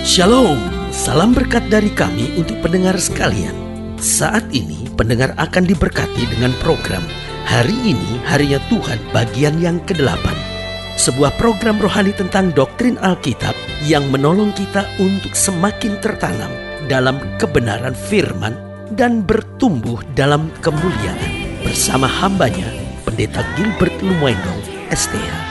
Shalom, salam berkat dari kami untuk pendengar sekalian. Saat ini pendengar akan diberkati dengan program Hari Ini Harinya Tuhan bagian yang ke-8. Sebuah program rohani tentang doktrin Alkitab yang menolong kita untuk semakin tertanam dalam kebenaran firman dan bertumbuh dalam kemuliaan. Bersama hambanya, Pendeta Gilbert Lumwendong, STH.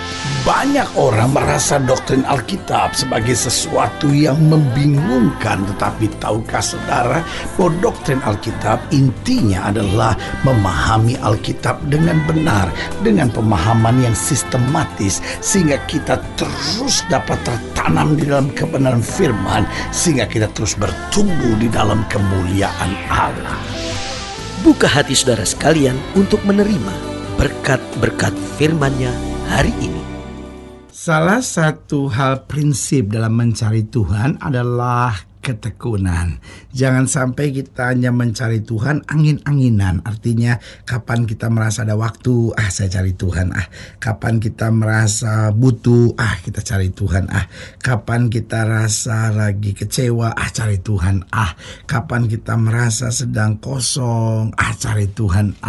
Banyak orang merasa doktrin Alkitab sebagai sesuatu yang membingungkan. Tetapi tahukah saudara bahwa doktrin Alkitab intinya adalah memahami Alkitab dengan benar, dengan pemahaman yang sistematis, sehingga kita terus dapat tertanam di dalam kebenaran firman, sehingga kita terus bertumbuh di dalam kemuliaan Allah. Buka hati saudara sekalian untuk menerima berkat-berkat firman-Nya hari ini. Salah satu hal prinsip dalam mencari Tuhan adalah ketekunan. Jangan sampai kita hanya mencari Tuhan angin-anginan. Artinya kapan kita merasa ada waktu, saya cari Tuhan. Kapan kita merasa butuh, kita cari Tuhan. Kapan kita rasa lagi kecewa, cari Tuhan. Kapan kita merasa sedang kosong, cari Tuhan.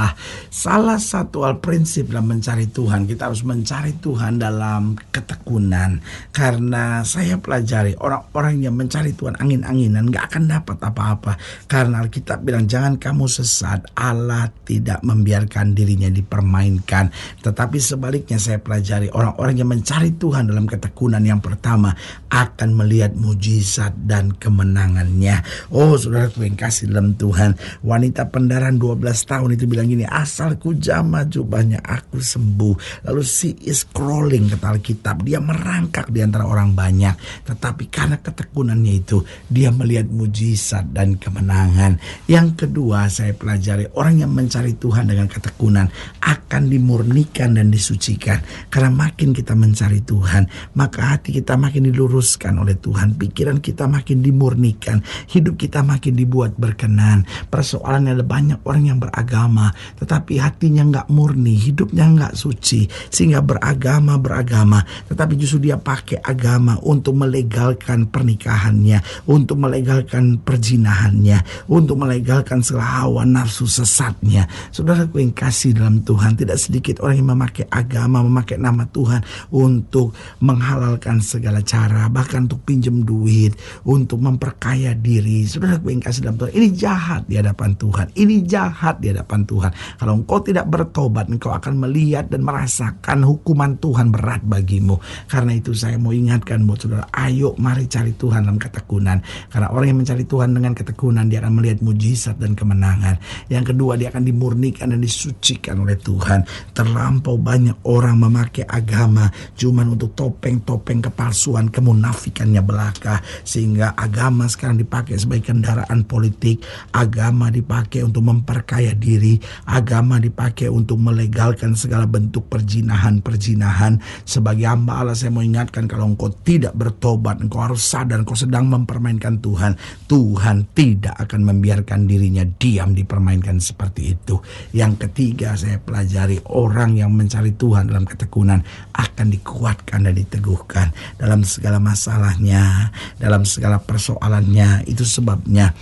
Salah satu hal prinsip dalam mencari Tuhan, kita harus mencari Tuhan dalam ketekunan. Karena saya pelajari orang-orang yang mencari Tuhan angin-anginan gak akan dapat apa-apa. Karena Alkitab bilang jangan kamu sesat. Allah tidak membiarkan dirinya dipermainkan. Tetapi sebaliknya saya pelajari orang-orang yang mencari Tuhan dalam ketekunan yang pertama akan melihat mujizat dan kemenangannya. Saudaraku yang kasih dalam Tuhan, wanita pendarahan 12 tahun itu bilang gini, asal ku jamah jubahnya aku sembuh. Lalu she is crawling kata Alkitab, dia merangkak di antara orang banyak. Tetapi karena ketekunannya itu dia melihat mujizat dan kemenangan. Yang kedua saya pelajari orang yang mencari Tuhan dengan ketekunan akan dimurnikan dan disucikan. Karena makin kita mencari Tuhan, maka hati kita makin diluruskan oleh Tuhan, pikiran kita makin dimurnikan, hidup kita makin dibuat berkenan. Persoalannya ada banyak orang yang beragama tetapi hatinya gak murni, hidupnya gak suci, sehingga beragama tetapi justru dia pakai agama untuk melegalkan pernikahannya, untuk melegalkan perzinahannya, untuk melegalkan segala hawa nafsu sesatnya. Saudaraku yang kasih dalam Tuhan, tidak sedikit orang yang memakai agama, memakai nama Tuhan untuk menghalalkan segala cara, bahkan untuk pinjam duit, untuk memperkaya diri. Saudaraku yang kasih dalam Tuhan, ini jahat di hadapan Tuhan. Ini jahat di hadapan Tuhan. Kalau engkau tidak bertobat, engkau akan melihat dan merasakan hukuman Tuhan berat bagimu. Karena itu saya mau ingatkan buat saudara, ayo mari cari Tuhan dalam ketekunan. Karena orang yang mencari Tuhan dengan ketekunan, dia akan melihat mujizat dan kemenangan. Yang kedua, dia akan dimurnikan dan disucikan oleh Tuhan. Terlampau banyak orang memakai agama cuman untuk topeng-topeng kepalsuan, kemunafikannya belaka, sehingga agama sekarang dipakai sebagai kendaraan politik. Agama dipakai untuk memperkaya diri. Agama dipakai untuk melegalkan segala bentuk perzinahan. Sebagai hamba Allah saya mau ingatkan, kalau engkau tidak bertobat, engkau harus sadar engkau sedang mempermainkan Tuhan. Tuhan tidak akan membiarkan dirinya diam dipermainkan seperti itu. Yang ketiga saya pelajari, orang yang mencari Tuhan dalam ketekunan akan dikuatkan dan diteguhkan dalam segala masalahnya, dalam segala persoalannya. Itu sebabnya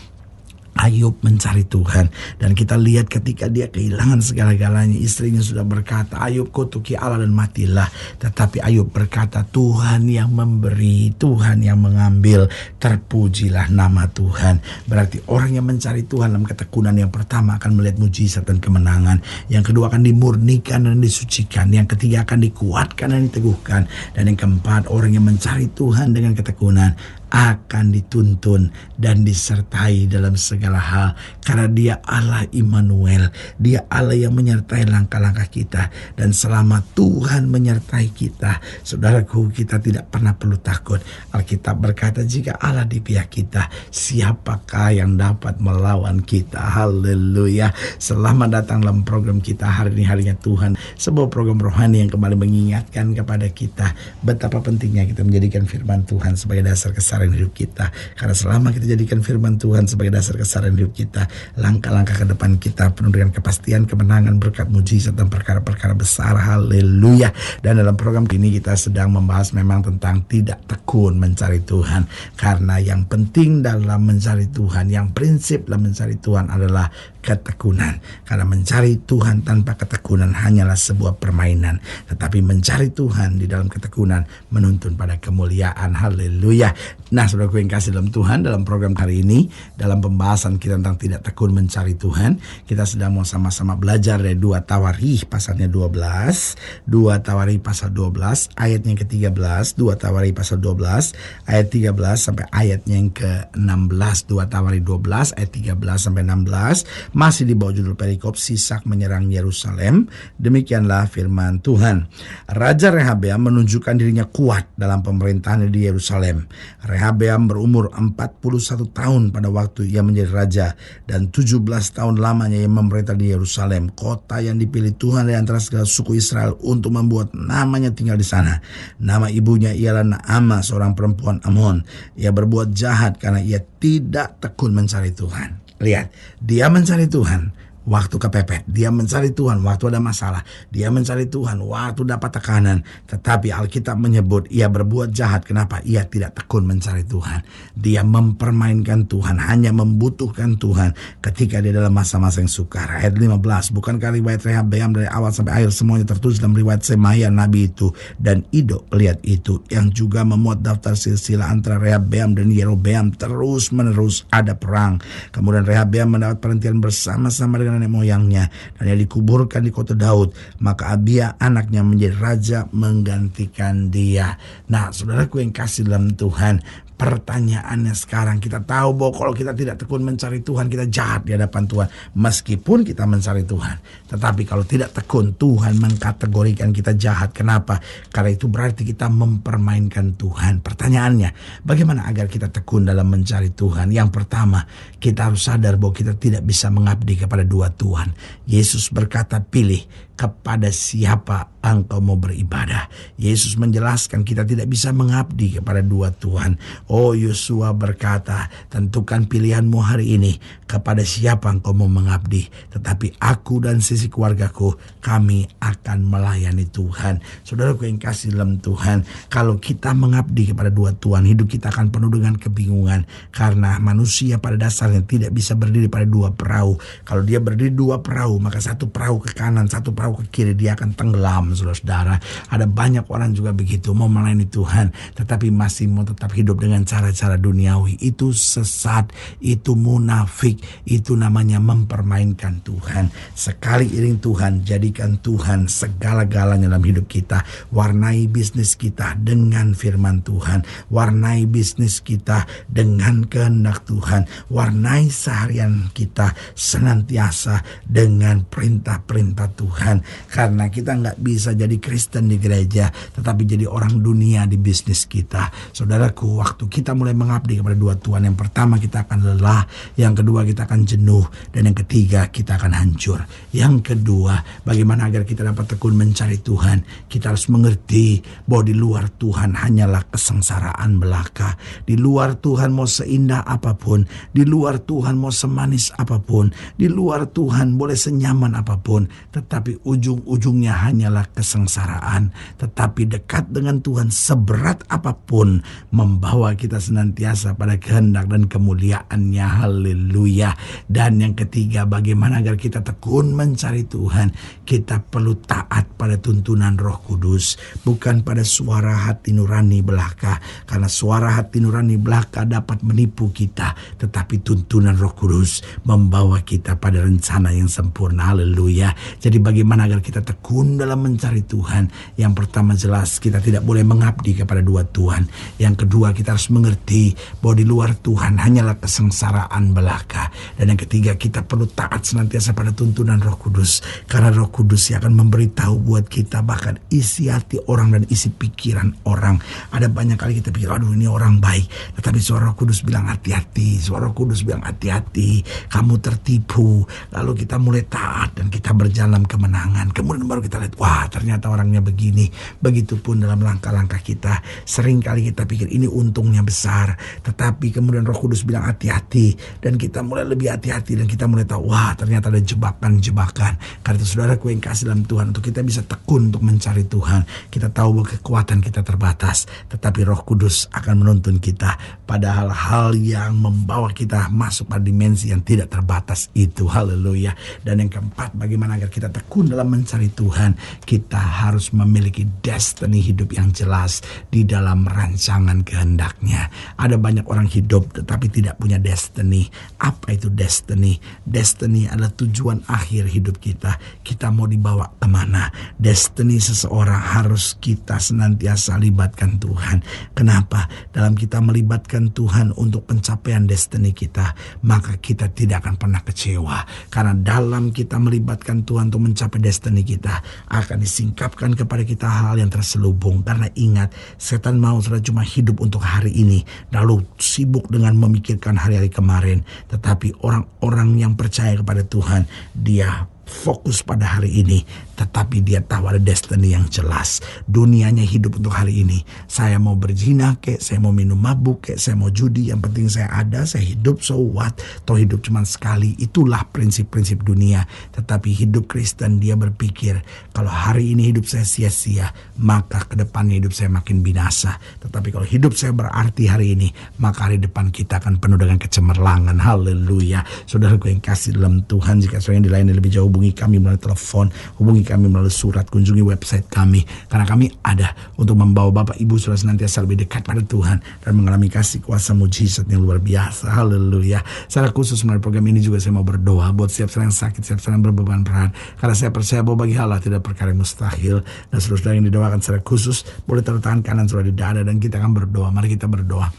Ayub mencari Tuhan, dan kita lihat ketika dia kehilangan segala-galanya, istrinya sudah berkata, Ayub kutuki Allah dan matilah. Tetapi Ayub berkata, Tuhan yang memberi, Tuhan yang mengambil, terpujilah nama Tuhan. Berarti orang yang mencari Tuhan dalam ketekunan yang pertama akan melihat mujizat dan kemenangan. Yang kedua akan dimurnikan dan disucikan. Yang ketiga akan dikuatkan dan diteguhkan. Dan yang keempat, orang yang mencari Tuhan dengan ketekunan akan dituntun dan disertai dalam segala hal, karena dia Allah Immanuel, dia Allah yang menyertai langkah-langkah kita. Dan selama Tuhan menyertai kita, saudaraku, kita tidak pernah perlu takut. Alkitab berkata, jika Allah di pihak kita, siapakah yang dapat melawan kita? Haleluya. Selamat datang dalam program kita Hari Ini Harinya Tuhan, sebuah program rohani yang kembali mengingatkan kepada kita betapa pentingnya kita menjadikan firman Tuhan sebagai dasar keseharian kesabaran hidup kita. Karena selama kita jadikan firman Tuhan sebagai dasar kesabaran hidup kita, langkah-langkah ke depan kita penuh dengan kepastian, kemenangan, berkat, mujizat, dan perkara-perkara besar. Haleluya. Dan dalam program ini kita sedang membahas memang tentang tidak tekun mencari Tuhan. Karena yang penting dalam mencari Tuhan, yang prinsip dalam mencari Tuhan adalah ketekunan. Karena mencari Tuhan tanpa ketekunan hanyalah sebuah permainan. Tetapi mencari Tuhan di dalam ketekunan menuntun pada kemuliaan. Haleluya. Nah, saudaraku yang kasih dalam Tuhan, dalam program kali ini, dalam pembahasan kita tentang tidak tekun mencari Tuhan, kita sedang mau sama-sama belajar dari 2 Tawarikh pasalnya 12, 2 Tawarikh pasal 12, ayatnya yang ke-13, 2 Tawarikh pasal 12, ayat 13 sampai ayatnya yang ke-16, 2 Tawarikh 12, ayat 13 sampai 16, masih di bawah judul perikop Sisak menyerang Yerusalem. Demikianlah firman Tuhan. Raja Rehabeam menunjukkan dirinya kuat dalam pemerintahan di Yerusalem. Rehabeam berumur 41 tahun pada waktu ia menjadi raja, dan 17 tahun lamanya ia memerintah di Yerusalem, kota yang dipilih Tuhan dari antara segala suku Israel untuk membuat namanya tinggal di sana. Nama ibunya ialah Naamah, seorang perempuan Amon. Ia berbuat jahat karena ia tidak tekun mencari Tuhan. Lihat, dia mencari Tuhan waktu kepepet, dia mencari Tuhan waktu ada masalah, dia mencari Tuhan waktu dapat tekanan. Tetapi Alkitab menyebut ia berbuat jahat. Kenapa? Ia tidak tekun mencari Tuhan. Dia mempermainkan Tuhan, hanya membutuhkan Tuhan ketika dia dalam masa-masa yang sukar. Ayat 15, bukankah riwayat Rehabeam dari awal sampai akhir semuanya tertulis dalam riwayat Semaya Nabi itu dan Ido pelihat itu, yang juga memuat daftar silsilah antara Rehabeam dan Yerobeam. Terus menerus ada perang. Kemudian Rehabeam mendapat perhentian bersama-sama dengan nenek moyangnya, dan ia dikuburkan di kota Daud. Maka Abia anaknya menjadi raja menggantikan dia. Nah, saudaraku yang kasih dalam Tuhan, pertanyaannya sekarang, kita tahu bahwa kalau kita tidak tekun mencari Tuhan, kita jahat di hadapan Tuhan. Meskipun kita mencari Tuhan, tetapi kalau tidak tekun, Tuhan mengkategorikan kita jahat. Kenapa? Karena itu berarti kita mempermainkan Tuhan. Pertanyaannya, bagaimana agar kita tekun dalam mencari Tuhan? Yang pertama, kita harus sadar bahwa kita tidak bisa mengabdi kepada dua Tuhan. Yesus berkata, pilih kepada siapa engkau mau beribadah. Yesus menjelaskan kita tidak bisa mengabdi kepada dua Tuhan. Oh, Yosua berkata, tentukan pilihanmu hari ini kepada siapa engkau mau mengabdi. Tetapi aku dan sisi keluargaku, kami akan melayani Tuhan. Saudaraku yang kasih dalam Tuhan, kalau kita mengabdi kepada dua Tuhan, hidup kita akan penuh dengan kebingungan. Karena manusia pada dasarnya tidak bisa berdiri pada dua perahu. Kalau dia berdiri dua perahu, maka satu perahu ke kanan, satu perahu ke kiri, dia akan tenggelam. Saudara-saudara, ada banyak orang juga begitu, mau melayani Tuhan tetapi masih mau tetap hidup dengan cara-cara duniawi. Itu sesat, itu munafik, itu namanya mempermainkan Tuhan. Sekali iring Tuhan, jadikan Tuhan segala-galanya dalam hidup kita. Warnai bisnis kita dengan firman Tuhan, warnai bisnis kita dengan kehendak Tuhan, warnai seharian kita senantiasa dengan perintah-perintah Tuhan. Karena kita nggak bisa jadi Kristen di gereja tetapi jadi orang dunia di bisnis kita. Saudaraku, waktu kita mulai mengabdi kepada dua Tuhan, yang pertama kita akan lelah, yang kedua kita akan jenuh, dan yang ketiga kita akan hancur. Yang kedua, bagaimana agar kita dapat tekun mencari Tuhan? Kita harus mengerti bahwa di luar Tuhan hanyalah kesengsaraan belaka. Di luar Tuhan mau seindah apapun, di luar Tuhan mau semanis apapun, di luar Tuhan boleh senyaman apapun, tetapi ujung-ujungnya hanyalah kesengsaraan. Tetapi dekat dengan Tuhan seberat apapun membawa kita senantiasa pada kehendak dan kemuliaannya. Haleluya. Dan yang ketiga, bagaimana agar kita tekun mencari Tuhan? Kita perlu taat pada tuntunan Roh Kudus, bukan pada suara hati nurani belaka. Karena suara hati nurani belaka dapat menipu kita, tetapi tuntunan Roh Kudus membawa kita pada rencana yang sempurna. Haleluya. Jadi bagaimana agar kita tekun dalam mencari Tuhan? Yang pertama, jelas kita tidak boleh mengabdi kepada dua Tuhan. Yang kedua, kita harus mengerti bahwa di luar Tuhan hanyalah kesengsaraan belaka. Dan yang ketiga, kita perlu taat senantiasa pada tuntunan Roh Kudus. Karena Roh Kudus yang akan memberitahu buat kita bahkan isi hati orang dan isi pikiran orang. Ada banyak kali kita pikir, aduh ini orang baik, tetapi suara Roh Kudus bilang hati-hati. Suara Roh Kudus bilang hati-hati, kamu tertipu. Lalu kita mulai taat dan kita berjalan kemenangan. kesenangan. Kemudian baru kita lihat, wah ternyata orangnya begini. Begitupun dalam langkah-langkah kita. Seringkali kita pikir ini untungnya besar. Tetapi kemudian Roh Kudus bilang hati-hati. Dan kita mulai lebih hati-hati. Dan kita mulai tahu, wah ternyata ada jebakan-jebakan. Karena itu saudaraku yang kasih dalam Tuhan, untuk kita bisa tekun untuk mencari Tuhan. Kita tahu bahwa kekuatan kita terbatas. Tetapi Roh Kudus akan menuntun kita pada hal-hal yang membawa kita masuk pada dimensi yang tidak terbatas itu. Haleluya. Dan yang keempat, bagaimana agar kita tekun dalam mencari Tuhan? Kita harus memiliki destiny hidup yang jelas di dalam rancangan kehendaknya. Ada banyak orang hidup tetapi tidak punya destiny. Apa itu destiny? Destiny adalah tujuan akhir hidup kita. Kita mau dibawa kemana? Destiny seseorang harus kita senantiasa libatkan Tuhan. Kenapa? Dalam kita melibatkan Tuhan untuk pencapaian destiny kita, maka kita tidak akan pernah kecewa. Karena dalam kita melibatkan Tuhan untuk mencapai destiny kita, akan disingkapkan kepada kita hal yang terselubung. Karena ingat, setan mau sudah cuma hidup untuk hari ini, lalu sibuk dengan memikirkan hari-hari kemarin. Tetapi orang-orang yang percaya kepada Tuhan, dia fokus pada hari ini, tetapi dia tahu ada destiny yang jelas. Dunianya hidup untuk hari ini. Saya mau berzina kek, saya mau minum mabuk kek, saya mau judi, yang penting saya ada, saya hidup, so what? Toh hidup cuma sekali. Itulah prinsip-prinsip dunia. Tetapi hidup Kristen, dia berpikir, kalau hari ini hidup saya sia-sia, maka ke depannya hidup saya makin binasa. Tetapi kalau hidup saya berarti hari ini, maka hari depan kita akan penuh dengan kecemerlangan. Haleluya. Saudaraku yang kasih dalam Tuhan, jika saudara yang dilayani lebih jauh, hubungi kami melalui telepon, hubungi kami melalui surat, kunjungi website kami. Karena kami ada untuk membawa Bapak Ibu Saudara senantiasa lebih dekat pada Tuhan dan mengalami kasih kuasa mujizat yang luar biasa. Haleluya. Secara khusus melalui program ini juga saya mau berdoa buat setiap orang yang sakit, setiap orang yang berbeban berat. Karena saya percaya bahwa bagi Allah tidak perkara yang mustahil. Dan saudara yang didoakan secara khusus, boleh taruh tangan kanan saudara di dada dan kita akan berdoa. Mari kita berdoa.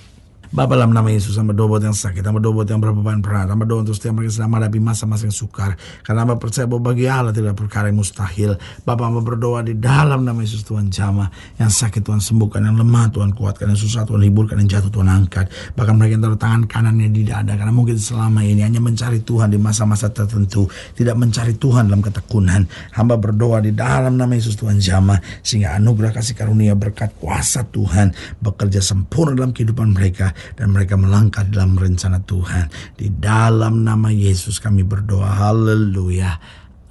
Bapa, dalam nama Yesus, hamba doa buat yang sakit, hamba doa buat yang berbeban berat, hamba doa untuk setiap mereka sedang menghadapi masa-masa yang sukar. Karena hamba percaya bahwa bagi Allah tidak perkara yang mustahil. Bapa, hamba berdoa di dalam nama Yesus, Tuhan jamah. Yang sakit Tuhan sembuhkan, yang lemah Tuhan kuatkan, yang susah Tuhan hiburkan, yang jatuh Tuhan angkat. Bahkan mereka yang taruh tangan kanannya di dada, karena mungkin selama ini hanya mencari Tuhan di masa-masa tertentu, tidak mencari Tuhan dalam ketekunan. Hamba berdoa di dalam nama Yesus, Tuhan jamah, sehingga anugerah kasih karunia berkat kuasa Tuhan bekerja sempurna dalam kehidupan mereka, dan mereka melangkah dalam rencana Tuhan. Di dalam nama Yesus kami berdoa. Haleluya.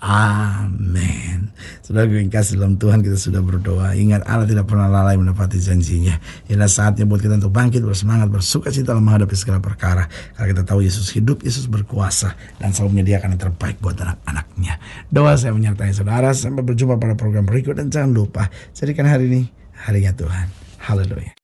Amin. Saudara yang kasih dalam Tuhan, kita sudah berdoa. Ingat, Allah tidak pernah lalai menepati janjinya. Inilah saatnya buat kita untuk bangkit, bersemangat, bersuka cita dalam menghadapi segala perkara. Karena kita tahu Yesus hidup, Yesus berkuasa, dan selalu menyediakan yang terbaik buat anak-anaknya. Doa saya menyertai saudara. Sampai berjumpa pada program berikut. Dan jangan lupa, jadikan hari ini harinya Tuhan. Haleluya.